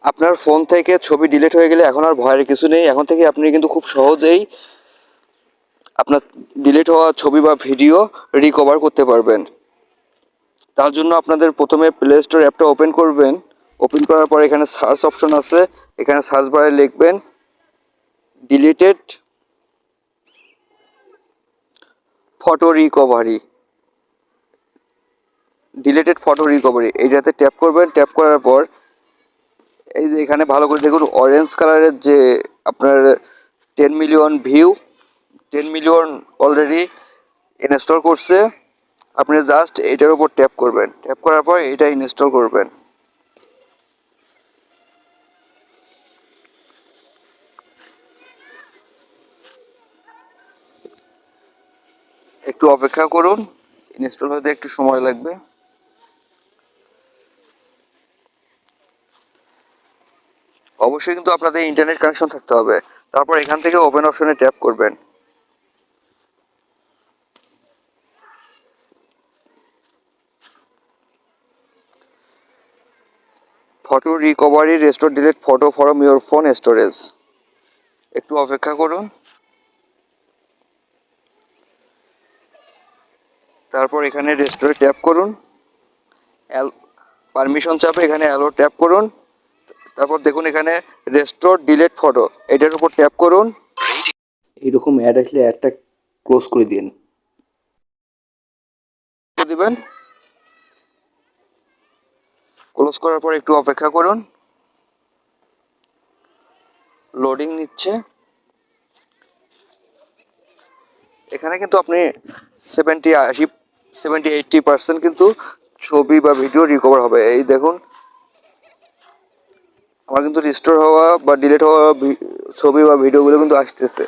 আপনার ফোন থেকে ছবি ডিলিট হয়ে গেলে এখন আর ভয়ের কিছু নেই। এখন থেকে আপনি কিন্তু খুব সহজেই আপনার ডিলিট হওয়া ছবি বা ভিডিও রিকভার করতে পারবেন। তার জন্য আপনাদের প্রথমে প্লে স্টোর অ্যাপটা ওপেন করবেন। ওপেন করার পর এখানে সার্চ অপশন আছে, এখানে সার্চ বারে লিখবেন deleted photo recovery. Deleted photo recovery এইটাতে ট্যাপ করবেন। ট্যাপ করার পর এই যে এখানে ভালো করে দেখুন অরেঞ্জ কালারের যে আপনার 10 million view, 10 million already install করছে। আপনি জাস্ট এটার উপর ট্যাপ করবেন। ট্যাপ করার পর এটা ইনস্টল করবেন। একটু অপেক্ষা করুন, ইনস্টল হতে একটু সময় লাগবে। অবশ্যই কিন্তু আপনাদের ইন্টারনেট কানেকশন থাকতে হবে। তারপর এখান থেকে ওপেন অপশনে ট্যাপ করবেন। Photo recovery restore delete photo from your phone storage. একটু অপেক্ষা করুন। তারপর এখানে রেস্টোরে ট্যাপ করুন। পারমিশন চাপে এখানে অ্যালো ট্যাপ করুন। তারপর দেখুন এখানে রেস্টোর ডিলিট ফটো, এটার উপর ট্যাপ করুন। এইরকম অ্যাড আসলে অ্যাডটা ক্লোজ করে দিন দিবেন। ক্লোজ করার পর একটু অপেক্ষা করুন, লোডিং নিচ্ছে। এখানে কিন্তু আপনি 70-80% কিন্তু ছবি বা ভিডিও রিকভার হবে। এই দেখুন আমার কিন্তু রিস্টোর হওয়া বা ডিলিট হওয়া ছবি বা ভিডিওগুলো কিন্তু আসতেছে।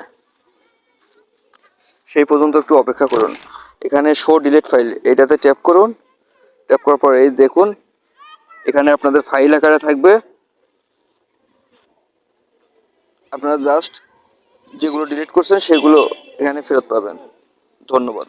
সেই পর্যন্ত একটু অপেক্ষা করুন। এখানে শো ডিলিট ফাইল, এটাতে ট্যাপ করুন। ট্যাপ করার পর এই দেখুন এখানে আপনাদের ফাইল আকারে থাকবে। আপনারা জাস্ট যেগুলো ডিলিট করছেন সেগুলো এখানে ফেরত পাবেন। ধন্যবাদ।